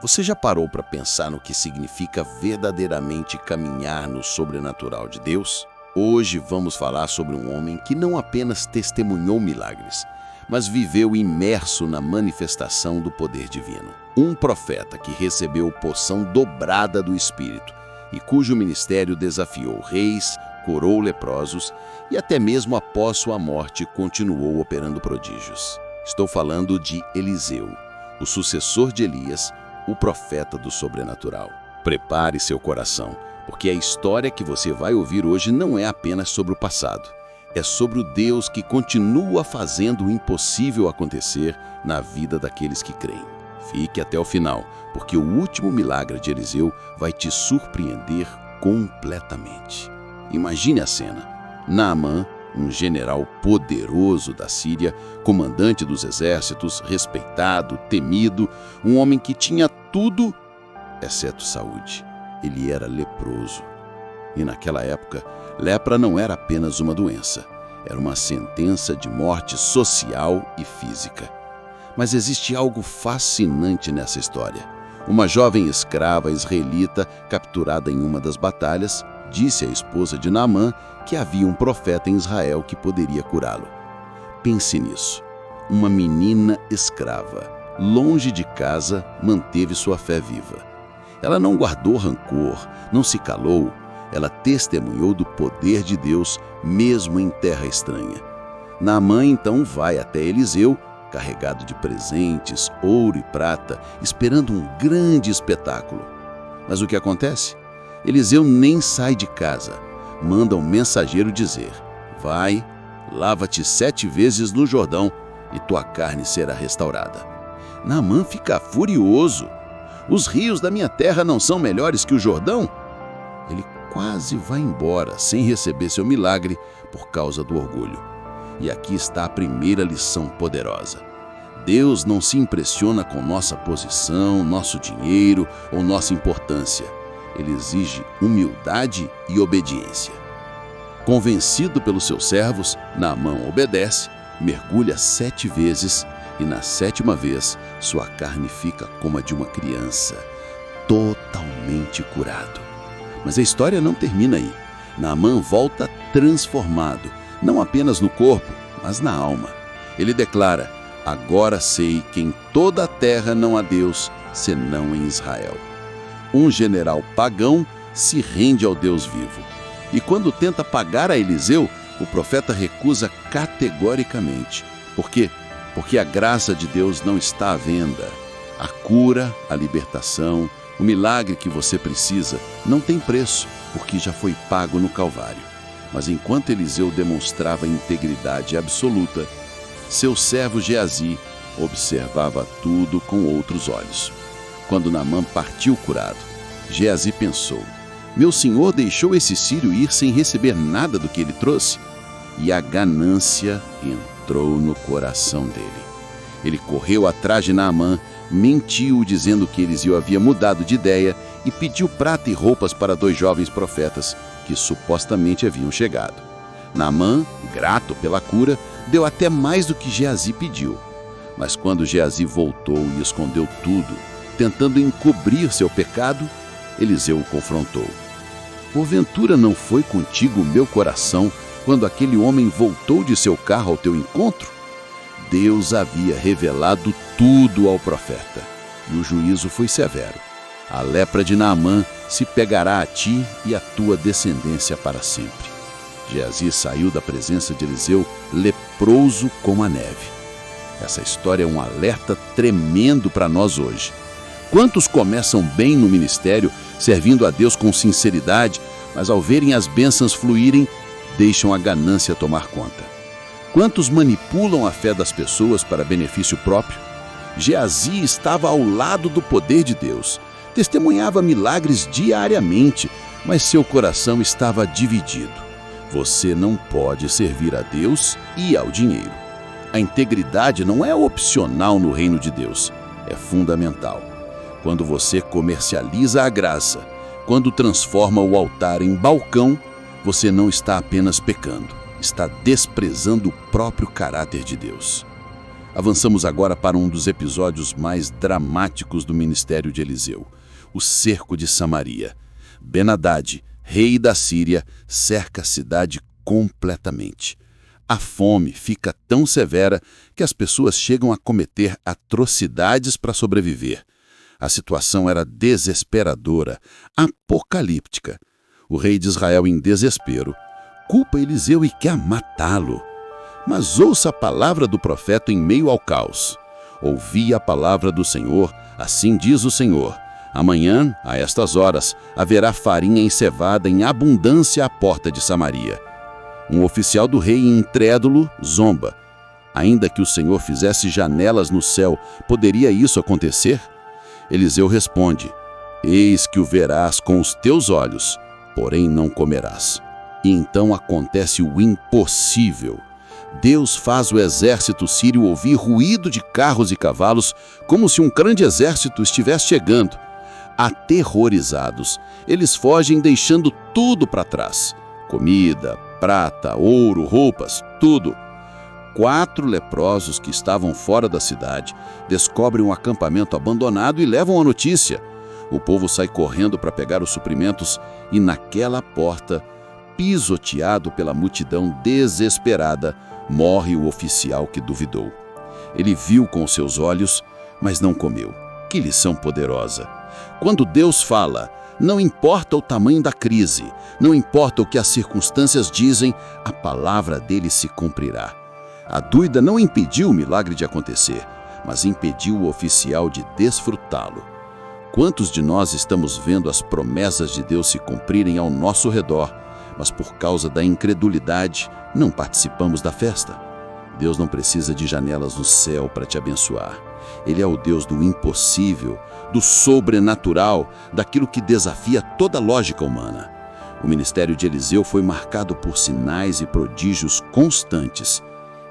Você já parou para pensar no que significa verdadeiramente caminhar no sobrenatural de Deus? Hoje vamos falar sobre um homem que não apenas testemunhou milagres, mas viveu imerso na manifestação do poder divino. Um profeta que recebeu porção dobrada do Espírito e cujo ministério desafiou reis, curou leprosos e até mesmo após sua morte continuou operando prodígios. Estou falando de Eliseu, o sucessor de Elias, o profeta do sobrenatural. Prepare seu coração, porque a história que você vai ouvir hoje não é apenas sobre o passado. É sobre o Deus que continua fazendo o impossível acontecer na vida daqueles que creem. Fique até o final, porque o último milagre de Eliseu vai te surpreender completamente. Imagine a cena. Naamã, um general poderoso da Síria, comandante dos exércitos, respeitado, temido, um homem que tinha tudo, exceto saúde. Ele era leproso. E naquela época, lepra não era apenas uma doença, era uma sentença de morte social e física. Mas existe algo fascinante nessa história. Uma jovem escrava israelita, capturada em uma das batalhas, disse à esposa de Naamã que havia um profeta em Israel que poderia curá-lo. Pense nisso. Uma menina escrava, longe de casa, manteve sua fé viva. Ela não guardou rancor, não se calou. Ela testemunhou do poder de Deus, mesmo em terra estranha. Naamã então vai até Eliseu, carregado de presentes, ouro e prata, esperando um grande espetáculo. Mas o que acontece? Eliseu nem sai de casa. Manda um mensageiro dizer: vai, lava-te 7 vezes no Jordão e tua carne será restaurada. Naamã fica furioso. Os rios da minha terra não são melhores que o Jordão? Ele quase vai embora sem receber seu milagre por causa do orgulho. E aqui está a primeira lição poderosa. Deus não se impressiona com nossa posição, nosso dinheiro ou nossa importância. Ele exige humildade e obediência. Convencido pelos seus servos, Naamã obedece, mergulha 7 vezes e na 7ª vez sua carne fica como a de uma criança, totalmente curado. Mas a história não termina aí. Naamã volta transformado, não apenas no corpo, mas na alma. Ele declara: agora sei que em toda a terra não há Deus, senão em Israel. Um general pagão se rende ao Deus vivo. E quando tenta pagar a Eliseu, o profeta recusa categoricamente. Por quê? Porque a graça de Deus não está à venda. A cura, a libertação, o milagre que você precisa não tem preço, porque já foi pago no Calvário. Mas enquanto Eliseu demonstrava integridade absoluta, seu servo Geazi observava tudo com outros olhos. Quando Naamã partiu curado, Geazi pensou: meu senhor deixou esse sírio ir sem receber nada do que ele trouxe? E a ganância entrou no coração dele. Ele correu atrás de Naamã, mentiu dizendo que Eliseu havia mudado de ideia e pediu prata e roupas para 2 jovens profetas que supostamente haviam chegado. Naamã, grato pela cura, deu até mais do que Geazi pediu. Mas quando Geazi voltou e escondeu tudo, tentando encobrir seu pecado, Eliseu o confrontou. Porventura não foi contigo o meu coração quando aquele homem voltou de seu carro ao teu encontro? Deus havia revelado tudo ao profeta, e o juízo foi severo. A lepra de Naamã se pegará a ti e à tua descendência para sempre. Geazi saiu da presença de Eliseu leproso como a neve. Essa história é um alerta tremendo para nós hoje. Quantos começam bem no ministério, servindo a Deus com sinceridade, mas ao verem as bênçãos fluírem, deixam a ganância tomar conta? Quantos manipulam a fé das pessoas para benefício próprio? Geazi estava ao lado do poder de Deus, testemunhava milagres diariamente, mas seu coração estava dividido. Você não pode servir a Deus e ao dinheiro. A integridade não é opcional no reino de Deus, é fundamental. Quando você comercializa a graça, quando transforma o altar em balcão, você não está apenas pecando, está desprezando o próprio caráter de Deus. Avançamos agora para um dos episódios mais dramáticos do ministério de Eliseu, o cerco de Samaria. Ben-Hadad, rei da Síria, cerca a cidade completamente. A fome fica tão severa que as pessoas chegam a cometer atrocidades para sobreviver. A situação era desesperadora, apocalíptica. O rei de Israel, em desespero, culpa Eliseu e quer matá-lo. Mas ouça a palavra do profeta em meio ao caos. Ouvi a palavra do Senhor, assim diz o Senhor. Amanhã, a estas horas, haverá farinha encevada em abundância à porta de Samaria. Um oficial do rei incrédulo zomba. Ainda que o Senhor fizesse janelas no céu, poderia isso acontecer? Eliseu responde: Eis que o verás com os teus olhos, porém não comerás. E então acontece o impossível. Deus faz o exército sírio ouvir ruído de carros e cavalos, como se um grande exército estivesse chegando. Aterrorizados, eles fogem deixando tudo para trás. Comida, prata, ouro, roupas, tudo. 4 leprosos que estavam fora da cidade descobrem um acampamento abandonado e levam a notícia. O povo sai correndo para pegar os suprimentos e naquela porta, pisoteado pela multidão desesperada, morre o oficial que duvidou. Ele viu com seus olhos, mas não comeu. Que lição poderosa! Quando Deus fala, não importa o tamanho da crise, não importa o que as circunstâncias dizem, a palavra dele se cumprirá. A dúvida não impediu o milagre de acontecer, mas impediu o oficial de desfrutá-lo. Quantos de nós estamos vendo as promessas de Deus se cumprirem ao nosso redor, mas por causa da incredulidade, não participamos da festa? Deus não precisa de janelas no céu para te abençoar. Ele é o Deus do impossível, do sobrenatural, daquilo que desafia toda a lógica humana. O ministério de Eliseu foi marcado por sinais e prodígios constantes.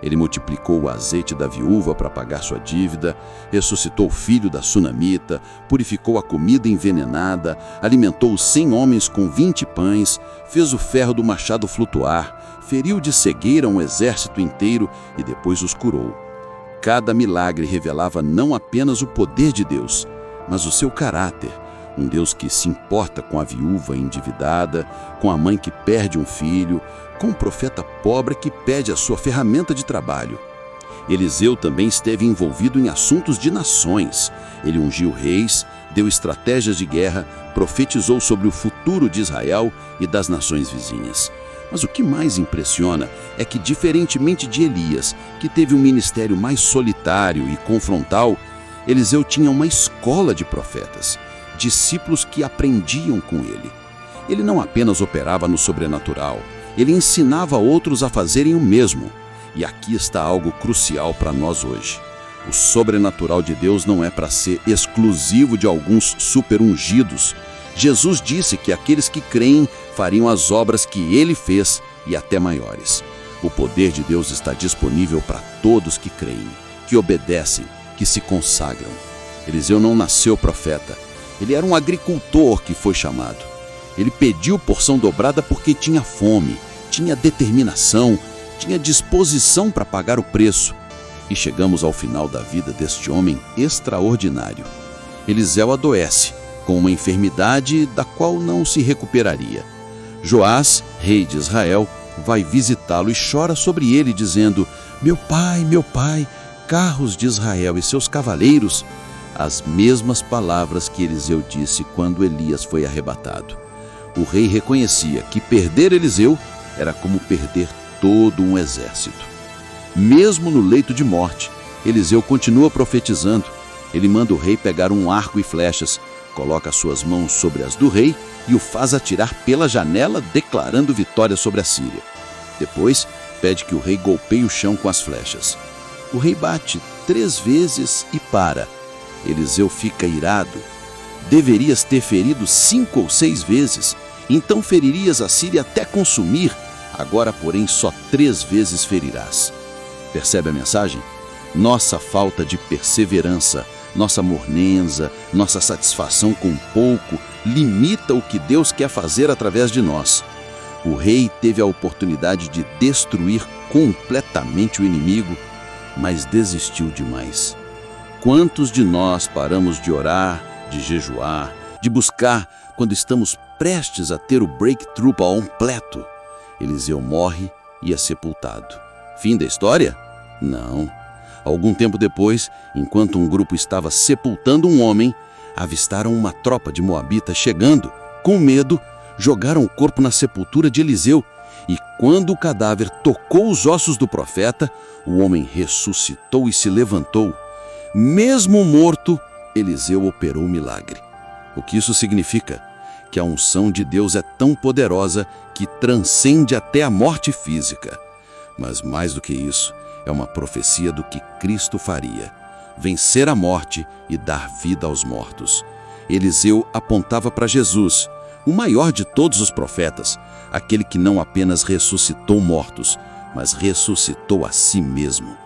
Ele multiplicou o azeite da viúva para pagar sua dívida, ressuscitou o filho da sunamita, purificou a comida envenenada, alimentou os 100 homens com 20 pães, fez o ferro do machado flutuar, feriu de cegueira um exército inteiro e depois os curou. Cada milagre revelava não apenas o poder de Deus, mas o seu caráter. Um Deus que se importa com a viúva endividada, com a mãe que perde um filho, com o profeta pobre que pede a sua ferramenta de trabalho. Eliseu também esteve envolvido em assuntos de nações. Ele ungiu reis, deu estratégias de guerra, profetizou sobre o futuro de Israel e das nações vizinhas. Mas o que mais impressiona é que, diferentemente de Elias, que teve um ministério mais solitário e confrontal, Eliseu tinha uma escola de profetas, discípulos que aprendiam com ele. Ele não apenas operava no sobrenatural, ele ensinava outros a fazerem o mesmo. E aqui está algo crucial para nós hoje. O sobrenatural de Deus não é para ser exclusivo de alguns super-ungidos. Jesus disse que aqueles que creem fariam as obras que ele fez e até maiores. O poder de Deus está disponível para todos que creem, que obedecem, que se consagram. Eliseu não nasceu profeta. Ele era um agricultor que foi chamado. Ele pediu porção dobrada porque tinha fome, tinha determinação, tinha disposição para pagar o preço. E chegamos ao final da vida deste homem extraordinário. Eliseu adoece com uma enfermidade da qual não se recuperaria. Joás, rei de Israel, vai visitá-lo e chora sobre ele, dizendo: meu pai, carros de Israel e seus cavaleiros. As mesmas palavras que Eliseu disse quando Elias foi arrebatado. O rei reconhecia que perder Eliseu era como perder todo um exército. Mesmo no leito de morte, Eliseu continua profetizando. Ele manda o rei pegar um arco e flechas, coloca suas mãos sobre as do rei e o faz atirar pela janela, declarando vitória sobre a Síria. Depois, pede que o rei golpeie o chão com as flechas. O rei bate 3 vezes e para. Eliseu fica irado. Deverias ter ferido 5 ou 6 vezes, então feririas a Síria até consumir. Agora, porém, só 3 vezes ferirás. Percebe a mensagem? Nossa falta de perseverança, nossa mornenza, nossa satisfação com pouco, limita o que Deus quer fazer através de nós. O rei teve a oportunidade de destruir completamente o inimigo, mas desistiu demais. Quantos de nós paramos de orar, de jejuar, de buscar quando estamos prestes a ter o breakthrough completo? Eliseu morre e é sepultado. Fim da história? Não. Algum tempo depois, enquanto um grupo estava sepultando um homem, avistaram uma tropa de moabitas chegando. Com medo, jogaram o corpo na sepultura de Eliseu. E quando o cadáver tocou os ossos do profeta, o homem ressuscitou e se levantou. Mesmo morto, Eliseu operou um milagre. O que isso significa? Que a unção de Deus é tão poderosa que transcende até a morte física. Mas mais do que isso, é uma profecia do que Cristo faria: vencer a morte e dar vida aos mortos. Eliseu apontava para Jesus, o maior de todos os profetas, aquele que não apenas ressuscitou mortos, mas ressuscitou a si mesmo.